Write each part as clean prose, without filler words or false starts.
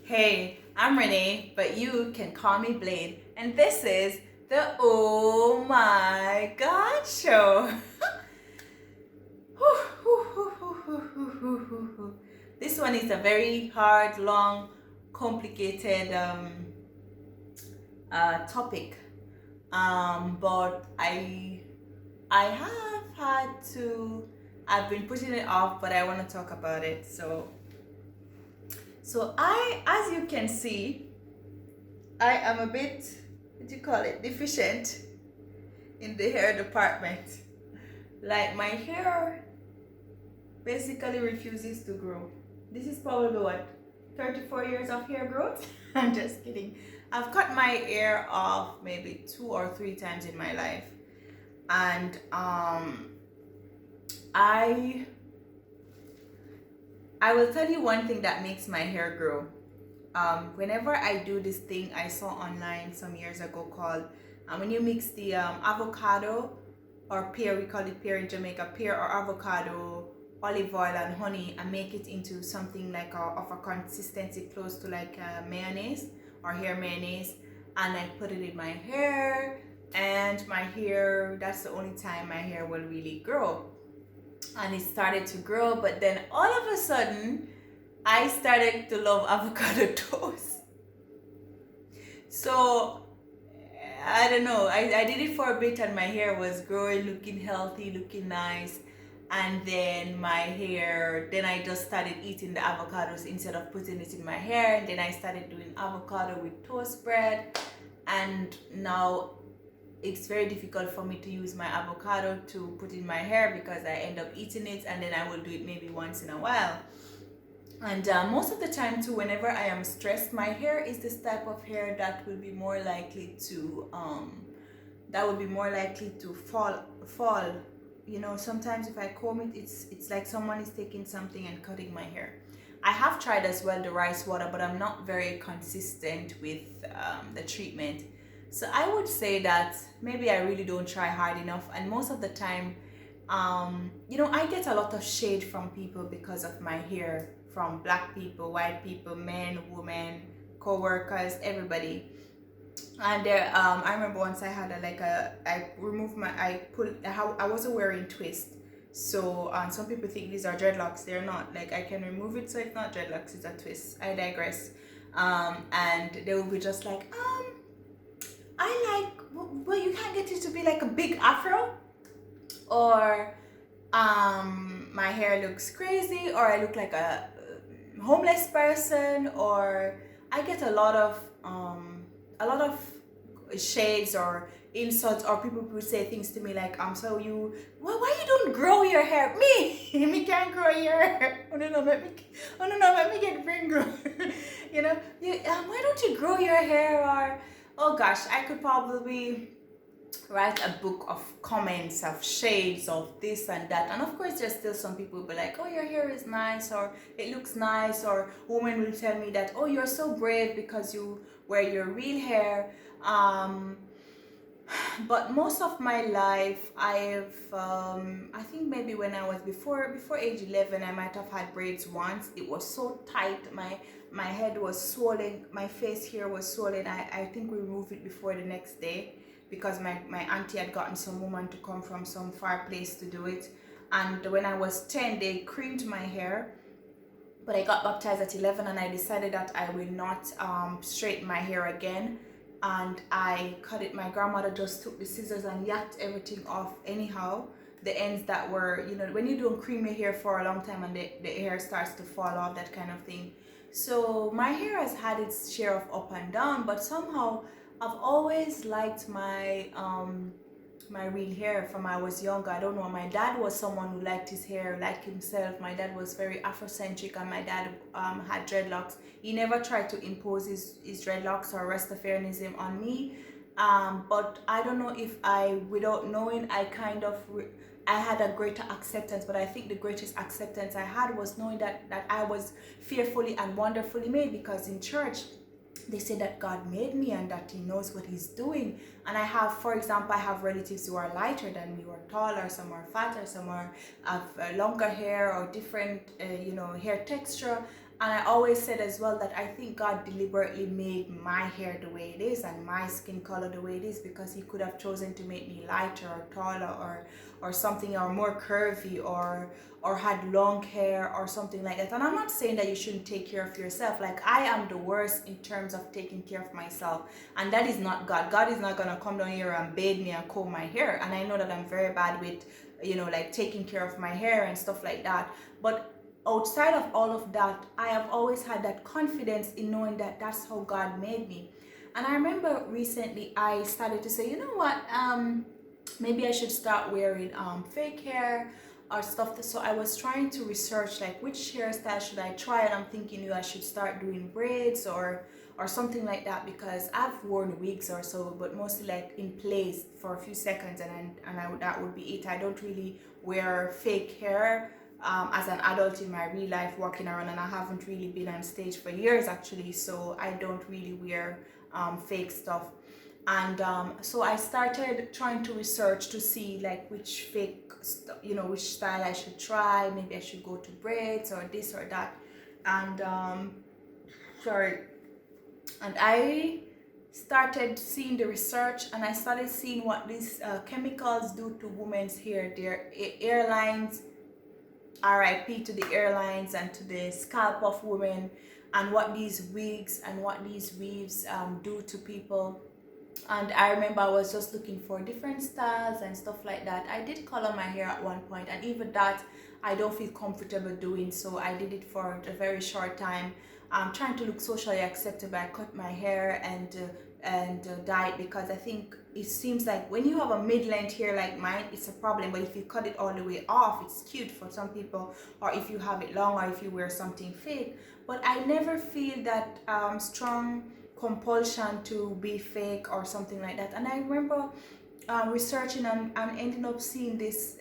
Hey, I'm Renee, but you can call me Blade, and this is the Oh My God Show. This one is a very hard, long, complicated topic, but I have had to. I've been putting it off, but I want to talk about it. As you can see, I am a bit, what do you call it, deficient in the hair department. Like my hair basically refuses to grow. This is probably what, 34 years of hair growth? I'm just kidding. I've cut my hair off maybe 2 or 3 times in my life. And I I will tell you one thing that makes my hair grow. Whenever I do this thing I saw online some years ago called when you mix the avocado or pear, we call it pear in Jamaica, pear or avocado, olive oil and honey, and make it into something like of a consistency close to like mayonnaise or hair mayonnaise, and I put it in my hair, and my hair, that's the only time my hair will really grow. And it started to grow, but then all of a sudden I started to love avocado toast. So I don't know. I did it for a bit and my hair was growing, looking healthy, looking nice. And then my hair, then I just started eating the avocados instead of putting it in my hair. And then I started doing avocado with toast bread. And now it's very difficult for me to use my avocado to put in my hair because I end up eating it and then I will do it maybe once in a while. And most of the time too, whenever I am stressed, my hair is this type of hair that will be more likely to fall. You know, sometimes if I comb it, it's like someone is taking something and cutting my hair. I have tried as well the rice water, but I'm not very consistent with the treatment. So I would say that maybe I really don't try hard enough, and most of the time, I get a lot of shade from people because of my hair, from black people, white people, men, women, co-workers, everybody. And there, I remember once I had I removed I wasn't wearing twist. So some people think these are dreadlocks. They're not. Like I can remove it, so it's not dreadlocks. It's a twist. I digress. And they will be just like, I like, well, you can't get it to be like a big afro, or my hair looks crazy, or I look like a homeless person, or I get a lot of shades or insults, or people would say things to me like, so you, why you don't grow your hair? Me, me can't grow your hair. Oh no, let me get bring grow. Why don't you grow your hair? Or, oh gosh, I could probably write a book of comments of shades of this and that. And of course there's still some people who be like, oh, your hair is nice, or it looks nice, or women will tell me that, oh, you're so brave because you wear your real hair. But most of my life I think maybe when I was before age 11, I might have had braids once. It was so tight, my head was swollen, my face here was swollen. I think we removed it before the next day because my auntie had gotten some woman to come from some far place to do it. And when I was 10, they creamed my hair. But I got baptized at 11 and I decided that I will not straighten my hair again. And I cut it. My grandmother just took the scissors and yacked everything off anyhow. The ends that were, when you don't cream your hair for a long time and the hair starts to fall off, that kind of thing. So my hair has had its share of up and down, but somehow I've always liked my real hair from I was younger. I don't know. My dad was someone who liked his hair like himself. My dad was very Afrocentric, and my dad had dreadlocks. He never tried to impose his dreadlocks or Rastafarianism on me. But I don't know if without knowing, I had a greater acceptance. But I think the greatest acceptance I had was knowing that I was fearfully and wonderfully made, because in church they say that God made me and that he knows what he's doing. And for example, I have relatives who are lighter than me, or taller, some are fatter, some have longer hair or different hair texture. And I always said as well that I think God deliberately made my hair the way it is and my skin color the way it is, because he could have chosen to make me lighter or taller or something, or more curvy, or had long hair or something like that. And I'm not saying that you shouldn't take care of yourself. Like, I am the worst in terms of taking care of myself, and that is not God. God is not gonna come down here and bathe me and comb my hair. And I know that I'm very bad with, like taking care of my hair and stuff like that. But outside of all of that, I have always had that confidence in knowing that that's how God made me. And I remember recently I started to say, you know what, maybe I should start wearing fake hair or stuff. So I was trying to research like which hairstyle should I try, and I'm thinking, I should start doing braids or something like that, because I've worn wigs or so, but mostly like in place for a few seconds, and that would be it. I don't really wear fake hair as an adult in my real life walking around, and I haven't really been on stage for years actually, so I don't really wear fake stuff. And so I started trying to research to see like which which style I should try. Maybe I should go to braids or this or that. And sorry. And I started seeing the research, and I started seeing what these chemicals do to women's hair. Their airlines, RIP to the airlines and to the scalp of women, and what these wigs and what these weaves do to people. And I remember I was just looking for different styles and stuff like that. I did color my hair at one point, and even that I don't feel comfortable doing, so I did it for a very short time. I'm trying to look socially acceptable. I cut my hair and dye it, because I think it seems like when you have a mid-length hair like mine, it's a problem. But if you cut it all the way off, it's cute for some people, or if you have it long, or if you wear something fake. But I never feel that strong compulsion to be fake or something like that. And I remember researching and ending up seeing this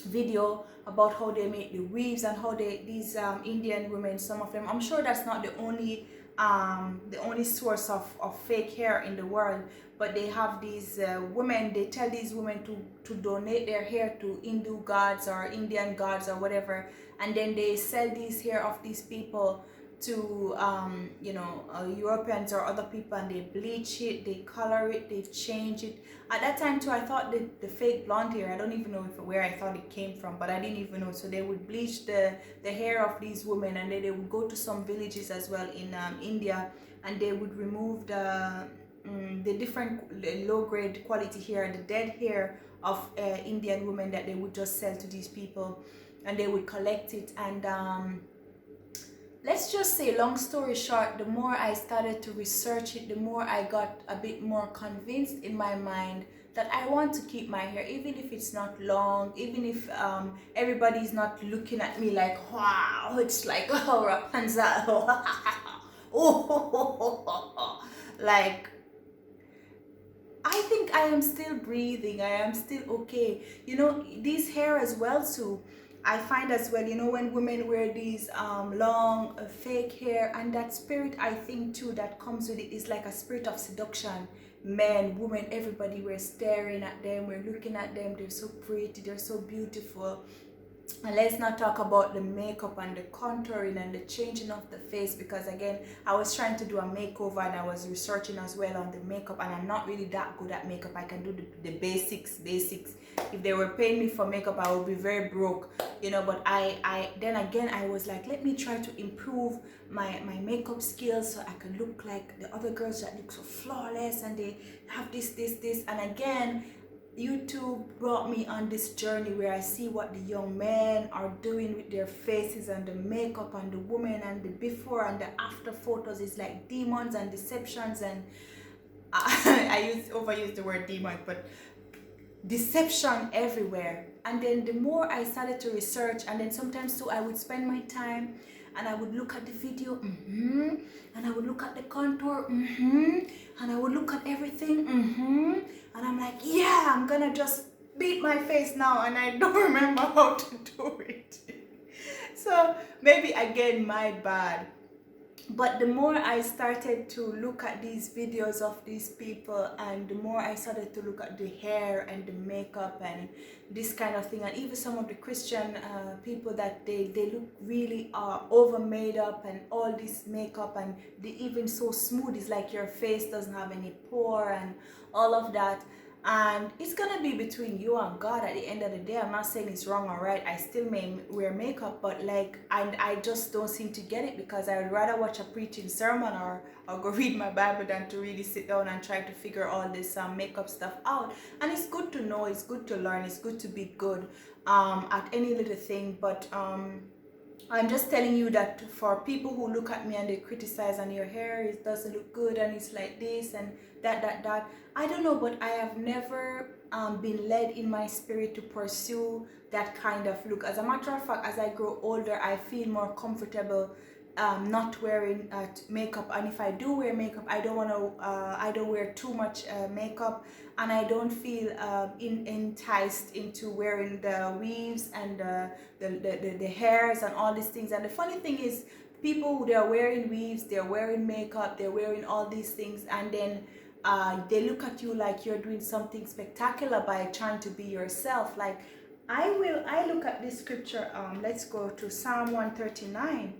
video about how they make the weaves, and how these Indian women, some of them, I'm sure that's not the only source of fake hair in the world, but they have these women, they tell these women to donate their hair to Hindu gods or Indian gods or whatever, and then they sell these hair of these people to Europeans or other people, and they bleach it, they color it, they change it. At that time too, I thought the fake blonde hair, I don't even know where I thought it came from, but I didn't even know. So they would bleach the hair of these women, and then they would go to some villages as well in India, and they would remove the low grade quality hair, the dead hair of Indian women, that they would just sell to these people, and they would collect it. And let's just say, long story short, the more I started to research it, the more I got a bit more convinced in my mind that I want to keep my hair, even if it's not long, even if everybody's not looking at me like, wow, it's like, oh, Rapunzel, oh, like, I think I am still breathing, I am still okay. These hair as well too, I find as well, when women wear these long fake hair, and that spirit, I think too, that comes with it is like a spirit of seduction. Men, women, everybody, we're staring at them, we're looking at them, they're so pretty, they're so beautiful. And let's not talk about the makeup and the contouring and the changing of the face, because again, I was trying to do a makeover and I was researching as well on the makeup, and I'm not really that good at makeup. I can do the basics. If they were paying me for makeup, I would be very broke, but I then again, I was like, let me try to improve my makeup skills so I can look like the other girls that look so flawless and they have this, and again, YouTube brought me on this journey where I see what the young men are doing with their faces and the makeup, and the women, and the before and the after photos is like demons and deceptions, and I overuse the word demon, but deception everywhere. And then the more I started to research, and then sometimes too I would spend my time and I would look at the video, and I would look at the contour, and I would look at everything, and I'm like, yeah, I'm gonna just beat my face now, and I don't remember how to do it. So maybe again, my bad. But the more I started to look at these videos of these people, and the more I started to look at the hair and the makeup and this kind of thing, and even some of the Christian people, that they look really over made up and all this makeup, and they even so smooth, it's like your face doesn't have any pore and all of that. And it's gonna be between you and God at the end of the day. I'm not saying it's wrong or right. I still may wear makeup, but like I just don't seem to get it, because I would rather watch a preaching sermon or go read my Bible than to really sit down and try to figure all this makeup stuff out. And it's good to know, it's good to learn, it's good to be good at any little thing. But I'm just telling you that for people who look at me and they criticize, and your hair, it doesn't look good, and it's like this and that, I don't know, but I have never been led in my spirit to pursue that kind of look. As a matter of fact, as I grow older, I feel more comfortable not wearing makeup. And if I do wear makeup, I don't wear too much makeup, and I don't feel enticed into wearing the weaves and the hairs and all these things. And the funny thing is, people, they're wearing weaves, they're wearing makeup, they're wearing all these things, and then they look at you like you're doing something spectacular by trying to be yourself. Like I look at this scripture, let's go to Psalm 139,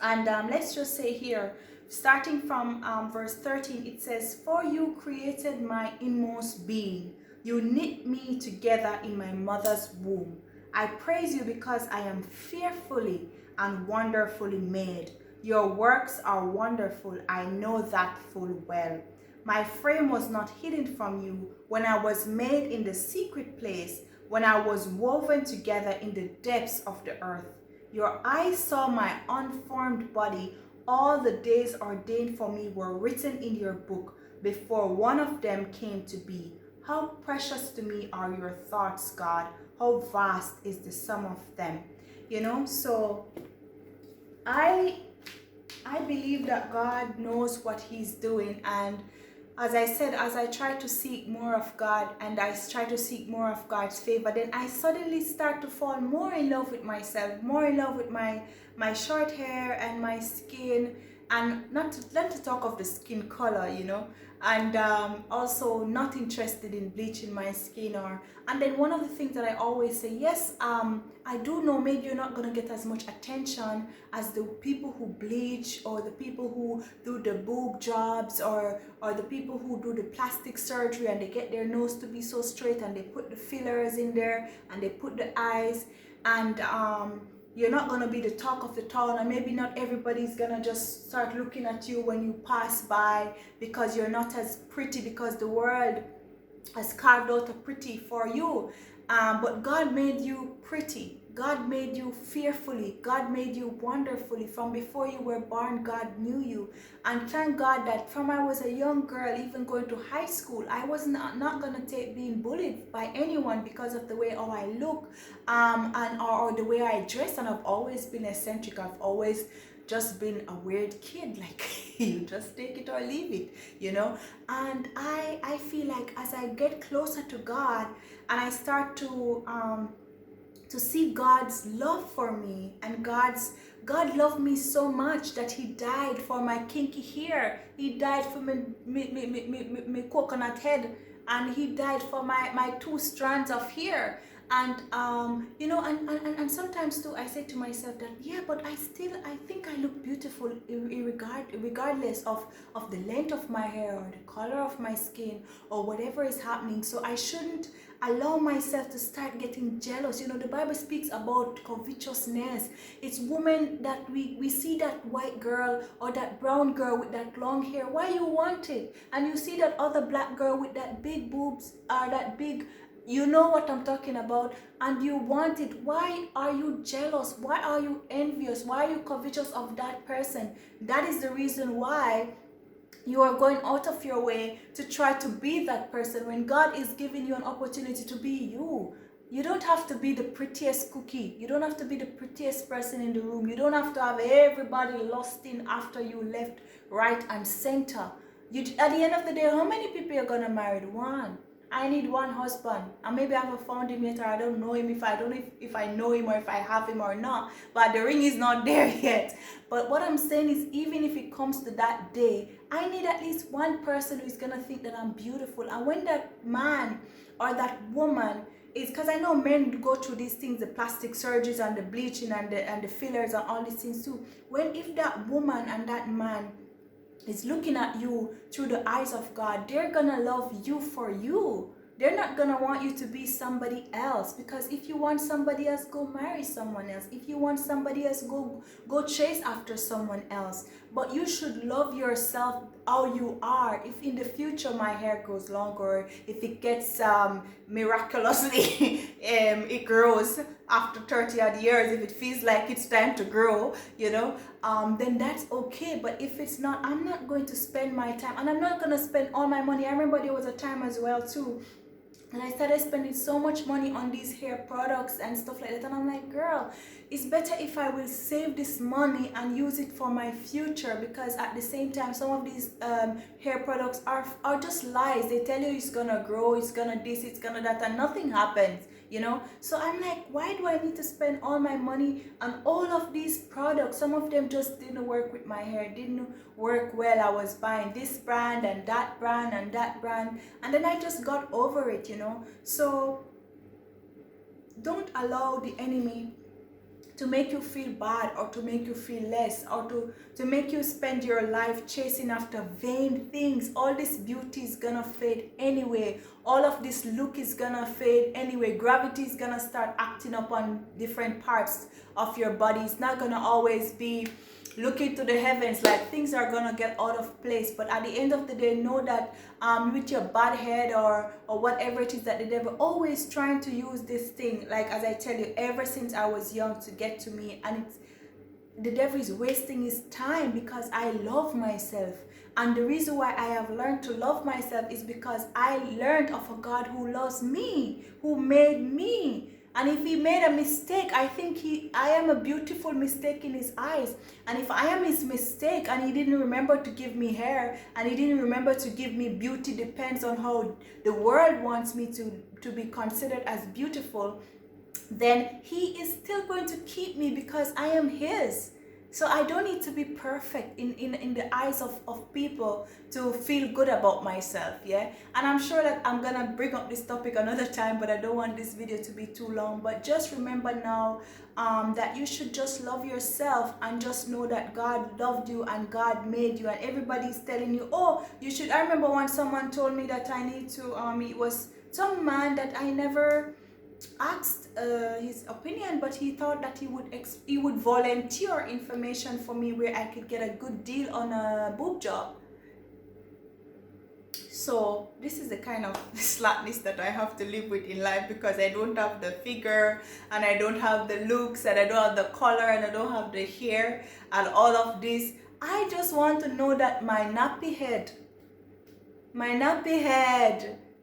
and let's just say here, starting from verse 13, it says, "For you created my inmost being, you knit me together in my mother's womb. I praise you because I am fearfully and wonderfully made. Your works are wonderful, I know that full well. My frame was not hidden from you when I was made in the secret place, when I was woven together in the depths of the earth. Your eyes saw my unformed body. All the days ordained for me were written in your book before one of them came to be. How precious to me are your thoughts, God. How vast is the sum of them." You know, so I believe that God knows what he's doing. And as I said, as I try to seek more of God and I try to seek more of God's favor, then I suddenly start to fall more in love with myself, more in love with my short hair and my skin, and not to talk of the skin color, you know, and also not interested in bleaching my skin. And then one of the things that I always say, yes, I do know maybe you're not going to get as much attention as the people who bleach, or the people who do the boob jobs, or the people who do the plastic surgery and they get their nose to be so straight and they put the fillers in there and they put the eyes, and you're not going to be the talk of the town, and maybe not everybody's going to just start looking at you when you pass by because you're not as pretty, because the world has carved out a pretty for you. But God made you pretty. God made you fearfully. God made you wonderfully. From before you were born, God knew you. And thank God that from I was a young girl, even going to high school, I was not going to take being bullied by anyone because of the way how I look, or the way I dress. And I've always been eccentric. I've always just been a weird kid, like you just take it or leave it, you know. And I feel like as I get closer to God and I start to see God's love for me, and God loved me so much that he died for my kinky hair, he died for me coconut head, and he died for my 2 strands of hair. And you know, and sometimes too I say to myself that, yeah, but I think I look beautiful regardless of the length of my hair or the color of my skin or whatever is happening. So I shouldn't allow myself to start getting jealous. You know, the Bible speaks about covetousness. It's women that we see that white girl or that brown girl with that long hair, why you want it, and you see that other black girl with that big boobs or that big, you know what I'm talking about, and you want it. Why are you jealous? Why are you envious? Why are you covetous of that person? That is the reason why you are going out of your way to try to be that person when God is giving you an opportunity to be you. You don't have to be the prettiest cookie. You don't have to be the prettiest person in the room. You don't have to have everybody lusting after you left, right, and center. At the end of the day, how many people you're gonna marry? One. I need one husband, and maybe I haven't found him yet, or I don't know him. If I don't know if I know him or if I have him or not, but the ring is not there yet. But what I'm saying is, even if it comes to that day, I need at least one person who is gonna think that I'm beautiful. And when that man or that woman is, because I know men go through these things, the plastic surgeries and the bleaching and the fillers and all these things too. When if that woman and that man is looking at you through the eyes of God, they're gonna love you for you. They're not gonna want you to be somebody else, because if you want somebody else, go marry someone else. If you want somebody else, go chase after someone else. But you should love yourself how you are. If in the future my hair grows longer, if it gets miraculously it grows after 30 odd years, if it feels like it's time to grow, then that's okay. But if it's not, I'm not going to spend my time, and I'm not going to spend all my money. I remember there was a time as well too, and I started spending so much money on these hair products and stuff like that. And I'm like, girl, it's better if I will save this money and use it for my future. Because at the same time, some of these hair products are just lies. They tell you it's gonna grow, it's gonna this, it's gonna that, and nothing happens. So I'm like, why do I need to spend all my money on all of these products? Some of them just didn't work with my hair, didn't work well. I was buying this brand and that brand and that brand, and then I just got over it. So don't allow the enemy to make you feel bad, or to make you feel less, or to make you spend your life chasing after vain things. All this beauty is gonna fade anyway. All of this look is gonna fade anyway. Gravity is gonna start acting up on different parts of your body. It's not gonna always be looking to the heavens, like things are gonna get out of place. But at the end of the day, know that with your bad head or whatever it is, that the devil always trying to use this thing, like as I tell you, ever since I was young, to get to me. And the devil is wasting his time, because I love myself. And the reason why I have learned to love myself is because I learned of a God who loves me, who made me. And if he made a mistake, I think I am a beautiful mistake in his eyes. And if I am his mistake, and he didn't remember to give me hair, and he didn't remember to give me beauty, depends on how the world wants me to be considered as beautiful, then he is still going to keep me, because I am his. So I don't need to be perfect in the eyes of people to feel good about myself, yeah? And I'm sure that I'm gonna bring up this topic another time, but I don't want this video to be too long. But just remember now that you should just love yourself, and just know that God loved you and God made you. And everybody's telling you, oh, you should. I remember when someone told me that I need to, it was some man that I never asked his opinion, but he thought that he would volunteer information for me where I could get a good deal on a boob job. So this is the kind of slackness that I have to live with in life, because I don't have the figure, and I don't have the looks, and I don't have the color, and I don't have the hair and all of this. I just want to know that my nappy head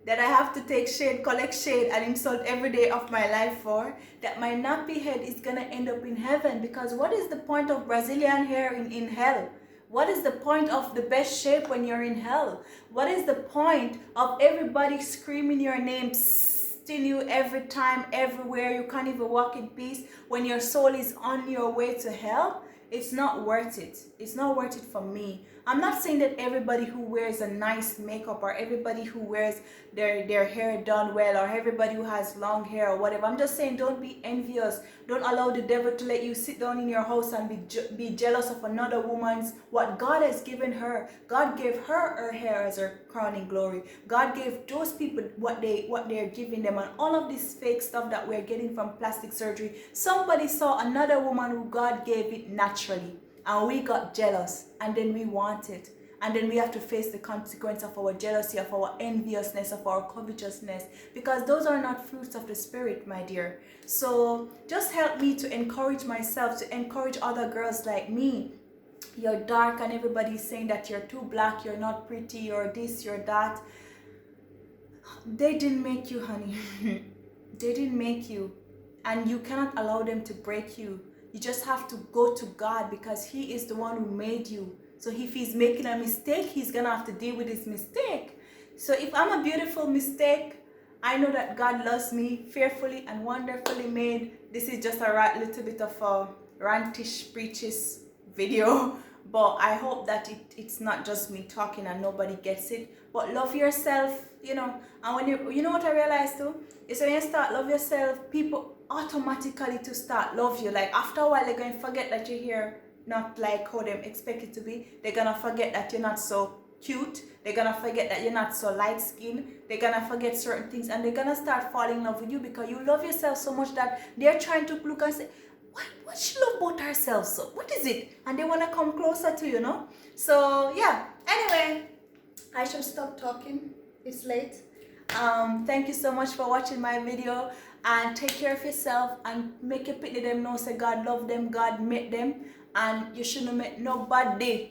that I have to take shade, collect shade, and insult every day of my life for, that my nappy head is gonna end up in heaven. Because what is the point of Brazilian hair in hell? What is the point of the best shape when you're in hell? What is the point of everybody screaming your name, psting you every time, everywhere? You can't even walk in peace when your soul is on your way to hell. It's not worth it. It's not worth it for me. I'm not saying that everybody who wears a nice makeup, or everybody who wears their hair done well, or everybody who has long hair or whatever. I'm just saying, don't be envious. Don't allow the devil to let you sit down in your house and be jealous of another woman's, what God has given her. God gave her hair as her crowning glory. God gave those people what they're giving them. And all of this fake stuff that we're getting from plastic surgery, somebody saw another woman who God gave it naturally, and we got jealous, and then we want it, and then we have to face the consequence of our jealousy, of our enviousness, of our covetousness, because those are not fruits of the spirit, my dear. So just help me to encourage myself, to encourage other girls like me. You're dark, and everybody's saying that you're too black, you're not pretty, you're this, you're that. They didn't make you, honey. They didn't make you, and you cannot allow them to break you. You just have to go to God, because he is the one who made you. So if he's making a mistake, he's gonna have to deal with his mistake. So if I'm a beautiful mistake, I know that God loves me, fearfully and wonderfully made. This is just a right little bit of a rantish preaches video, but I hope that it's not just me talking and nobody gets it. But love yourself, you know. And when you know what I realized too is when you start love yourself, people automatically to start love you. Like after a while, they're going to forget that you're here, not like how them expect it to be. They're gonna forget that you're not so cute. They're gonna forget that you're not so light skinned. They're gonna forget certain things, and they're gonna start falling in love with you because you love yourself so much that they're trying to look and say, what she love about herself? So what is it? And they wanna come closer to you, know? So yeah. Anyway, I should stop talking. It's late. Thank you so much for watching my video, and take care of yourself and make your pitney them know say God love them, God made them, and you shouldn't make nobody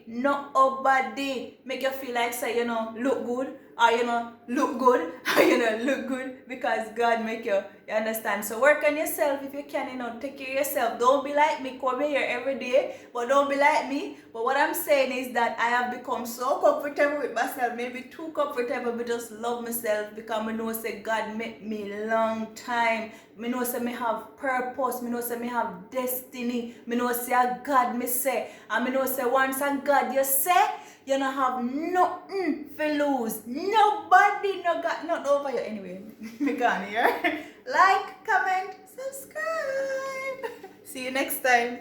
make you feel like say look good, or look good, or look good because God make you understand. So work on yourself if you can, take care of yourself. Don't be like me, come here every day, but don't be like me. But what I'm saying is that I have become so comfortable with myself, maybe too comfortable, but just love myself because I know say God made me long time. I know say me have purpose, I know say me have destiny, I know say a God me say, and I know say once a God you say, you don't have nothing to lose. Nobody no got nothing over you. Anyway, me gone here. Like, comment, subscribe. See you next time.